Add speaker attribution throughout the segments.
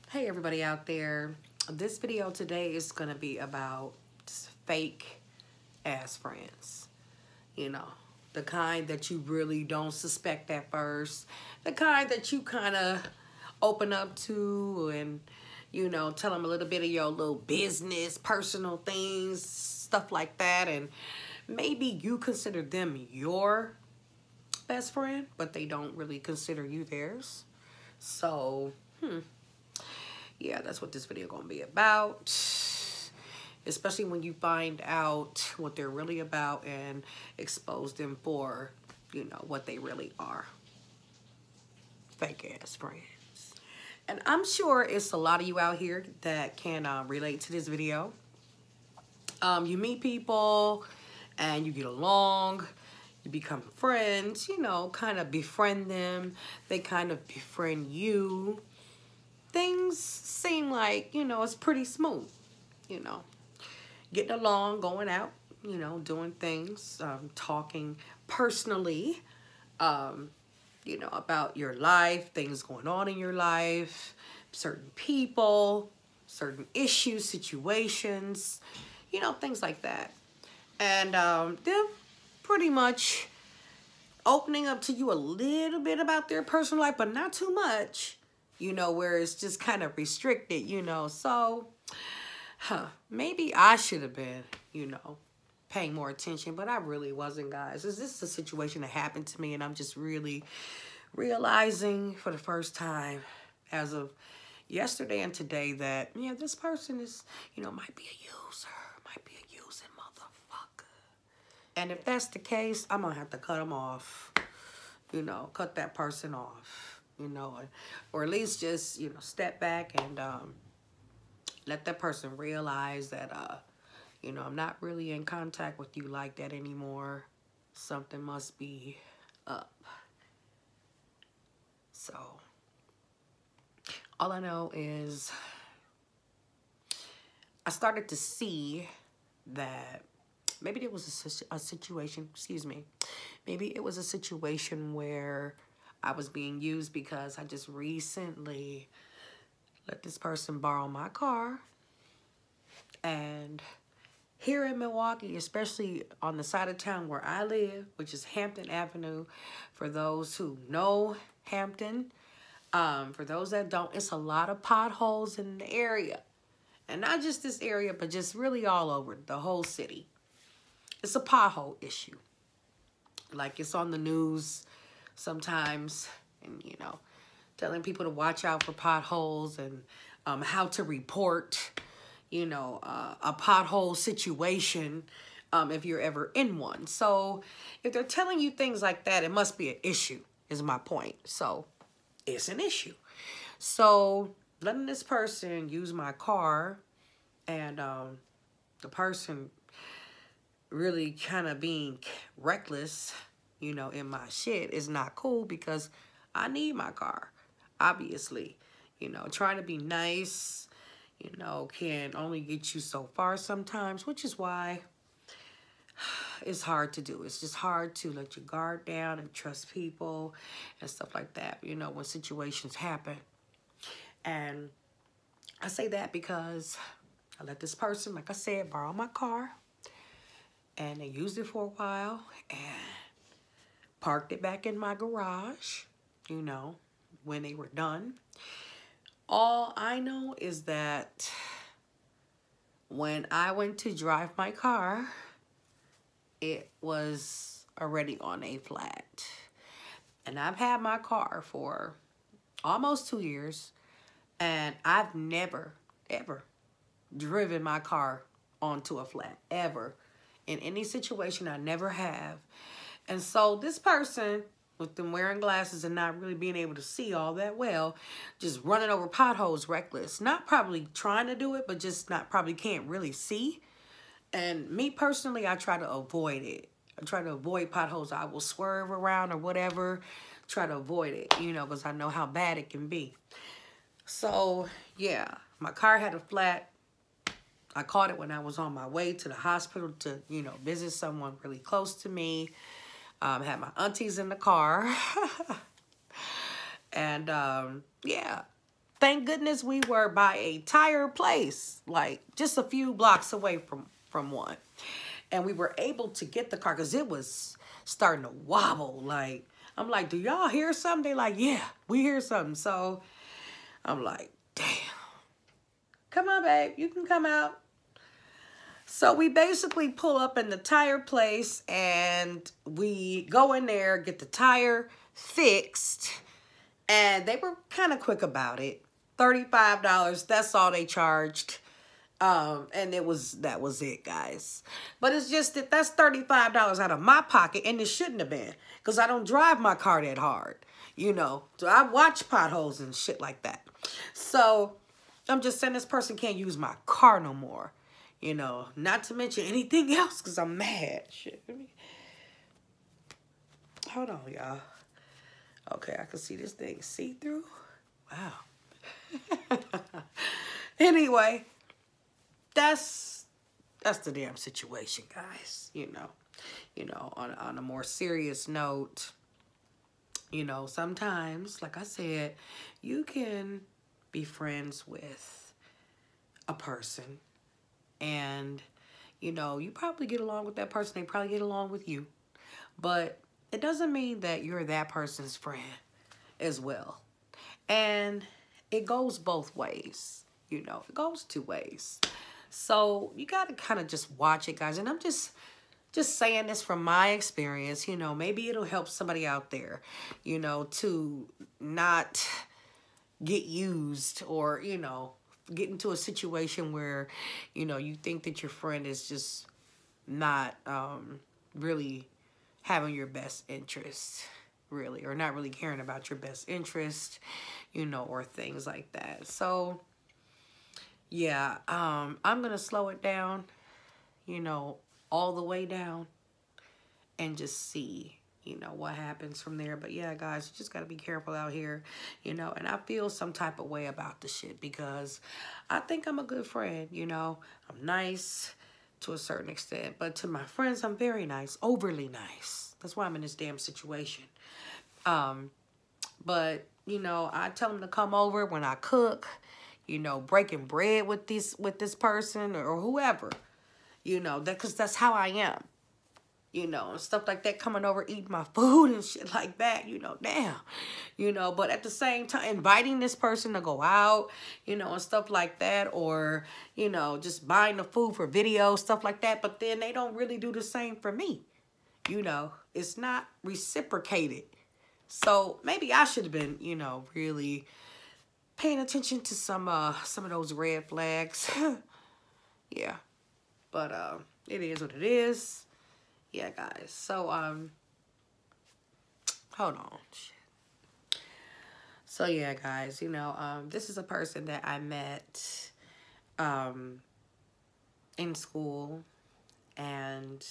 Speaker 1: Hey everybody out there. This video today is going to be about fake ass friends. You know, the kind that you really don't suspect at first. The kind that you kind of open up to and, you know, tell them a little bit of your little business, personal things, stuff like that. And maybe you consider them your best friend, but they don't really consider you theirs. So, yeah, that's what this video gonna be about, especially when you find out what they're really about and expose them for, you know, what they really are. Fake ass friends. And I'm sure it's a lot of you out here that can relate to this video. You meet people and you get along, you become friends, you know, kind of befriend them, they kind of befriend you. Things seem like, you know, it's pretty smooth, you know, getting along, going out, you know, doing things, talking personally, you know, about your life, things going on in your life, certain people, certain issues, situations, you know, things like that. And they're pretty much opening up to you a little bit about their personal life, but not too much. You know, where it's just kind of restricted, you know. So, maybe I should have been, you know, paying more attention, but I really wasn't, guys. This is a situation that happened to me, and I'm just really realizing for the first time as of yesterday and today that, yeah, this person is, you know, might be a user, might be a using motherfucker. And if that's the case, I'm going to have to cut them off, you know, cut that person off. You know, or at least just, you know, step back and let that person realize that, you know, I'm not really in contact with you like that anymore. Something must be up. So, all I know is I started to see that maybe it was a situation, maybe it was a situation where I was being used because I just recently let this person borrow my car. And here in Milwaukee, especially on the side of town where I live, which is Hampton Avenue, for those who know Hampton, for those that don't, it's a lot of potholes in the area. And not just this area, but just really all over the whole city. It's a pothole issue. Like, it's on the news sometimes, and, you know, telling people to watch out for potholes and how to report, you know, a pothole situation if you're ever in one. So if they're telling you things like that, it must be an issue, is my point. So it's an issue. So letting this person use my car and the person really kind of being reckless, you know, in my shit is not cool because I need my car, obviously. You know, trying to be nice, you know, can only get you so far sometimes, which is why it's hard to do. It's just hard to let your guard down and trust people and stuff like that, you know, when situations happen. And I say that because I let this person, like I said, borrow my car, and they used it for a while, and parked it back in my garage, you know, when they were done. All I know is that when I went to drive my car, it was already on a flat. And I've had my car for almost 2 years, and I've never, ever driven my car onto a flat, ever. In any situation, I never have. And so this person, with them wearing glasses and not really being able to see all that well, just running over potholes reckless. Not probably trying to do it, but just probably can't really see. And me personally, I try to avoid it. I try to avoid potholes. I will swerve around or whatever, try to avoid it, you know, because I know how bad it can be. So, yeah, my car had a flat. I caught it when I was on my way to the hospital to, you know, visit someone really close to me. Had my aunties in the car. And, yeah, Thank goodness we were by a tire place, like just a few blocks away from one. And we were able to get the car because it was starting to wobble. Like, I'm like, do y'all hear something? They like, yeah, we hear something. So I'm like, damn. Come on, babe. You can come out. So we basically pull up in the tire place and we go in there, get the tire fixed. And they were kind of quick about it. $35, that's all they charged. And that was it, guys. But it's just that that's $35 out of my pocket, and it shouldn't have been, because I don't drive my car that hard, you know. So I watch potholes and shit like that. So I'm just saying this person can't use my car no more, you know. Not to mention anything else, because I'm mad. Shit. Hold on, y'all. Okay, I can see this thing see-through. Wow. Anyway, that's the damn situation, guys. You know, on a more serious note, you know, sometimes, like I said, you can be friends with a person and, you know, you probably get along with that person. They probably get along with you. But it doesn't mean that you're that person's friend as well. And it goes both ways, you know. It goes two ways. So you got to kind of just watch it, guys. And I'm just saying this from my experience, you know. Maybe it'll help somebody out there, you know, to not get used or, you know, get into a situation where, you know, you think that your friend is just not really having your best interest, really, or not really caring about your best interest, you know, or things like that. So, yeah, I'm going to slow it down, you know, all the way down and just see, you know, what happens from there. But yeah, guys, you just got to be careful out here, you know, and I feel some type of way about the shit because I think I'm a good friend, you know. I'm nice to a certain extent, but to my friends, I'm very nice, overly nice. That's why I'm in this damn situation. But, you know, I tell them to come over when I cook, you know, breaking bread with this person or whoever, you know, because that's how I am, you know, and stuff like that, coming over, eating my food and shit like that, you know, damn, you know, but at the same time, inviting this person to go out, you know, and stuff like that, or, you know, just buying the food for videos, stuff like that, but then they don't really do the same for me, you know, it's not reciprocated. So maybe I should have been, you know, really paying attention to some of those red flags. Yeah. But it is what it is. Yeah, guys. So hold on. Shit. So yeah, guys, you know, this is a person that I met in school, and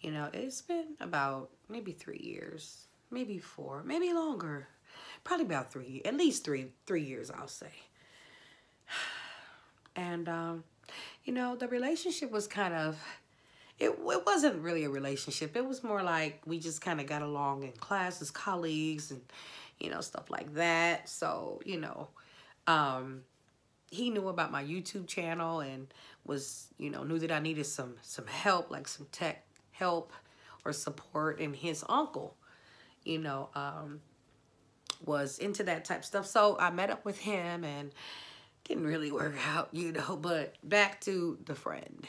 Speaker 1: you know, it's been about maybe 3 years. Maybe 4, maybe longer. Probably about 3, at least three years, I'll say. And, you know, the relationship was kind of, it wasn't really a relationship. It was more like we just kind of got along in class as colleagues and, you know, stuff like that. So, you know, he knew about my YouTube channel and was, you know, knew that I needed some help, like some tech help or support, and his uncle, you know, was into that type of stuff. So I met up with him and didn't really work out, you know, but back to the friend.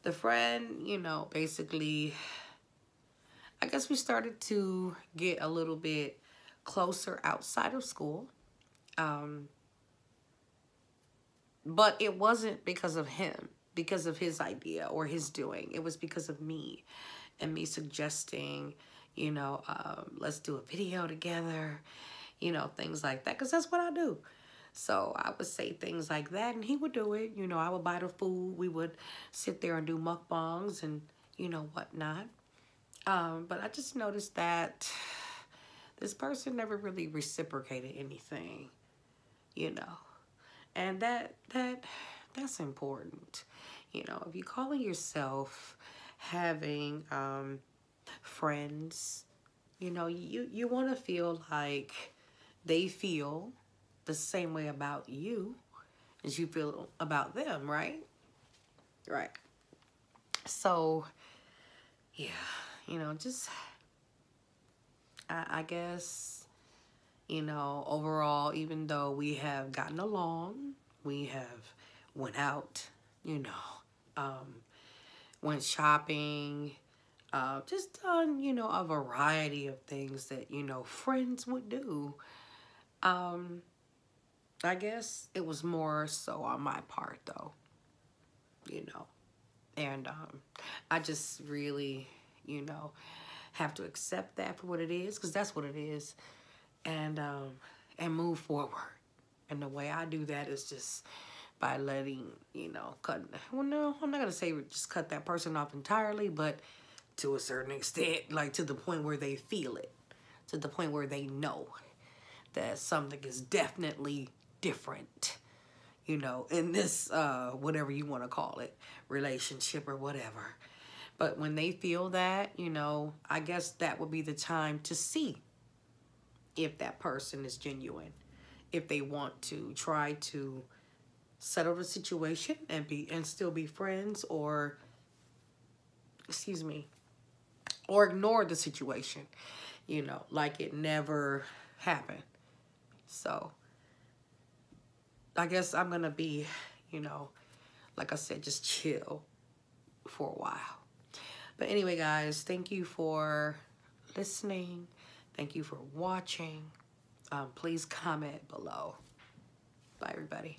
Speaker 1: The friend, you know, basically, I guess we started to get a little bit closer outside of school. But it wasn't because of him, because of his idea or his doing. It was because of me and me suggesting, you know, let's do a video together, you know, things like that, because that's what I do. So I would say things like that, and he would do it. You know, I would buy the food. We would sit there and do mukbangs and, you know, whatnot. But I just noticed that this person never really reciprocated anything, you know. And that's important. You know, if you calling yourself having friends, you know, you want to feel like they feel the same way about you as you feel about them, right? Right. So, yeah, you know, just, I guess, you know, overall, even though we have gotten along, we have went out, you know, went shopping, just done, you know, a variety of things that, you know, friends would do. I guess it was more so on my part, though, you know. And I just really, you know, have to accept that for what it is, because that's what it is, and move forward. And the way I do that is just by letting, you know, well, no, I'm not going to say just cut that person off entirely, but to a certain extent, like to the point where they feel it, to the point where they know that something is definitely different, you know, in this, whatever you want to call it, relationship or whatever. But when they feel that, you know, I guess that would be the time to see if that person is genuine, if they want to try to settle the situation and still be friends, or, excuse me, or ignore the situation, you know, like it never happened. So I guess I'm gonna be, you know, like I said, just chill for a while. But anyway, guys, thank you for listening. Thank you for watching. Please comment below. Bye, everybody.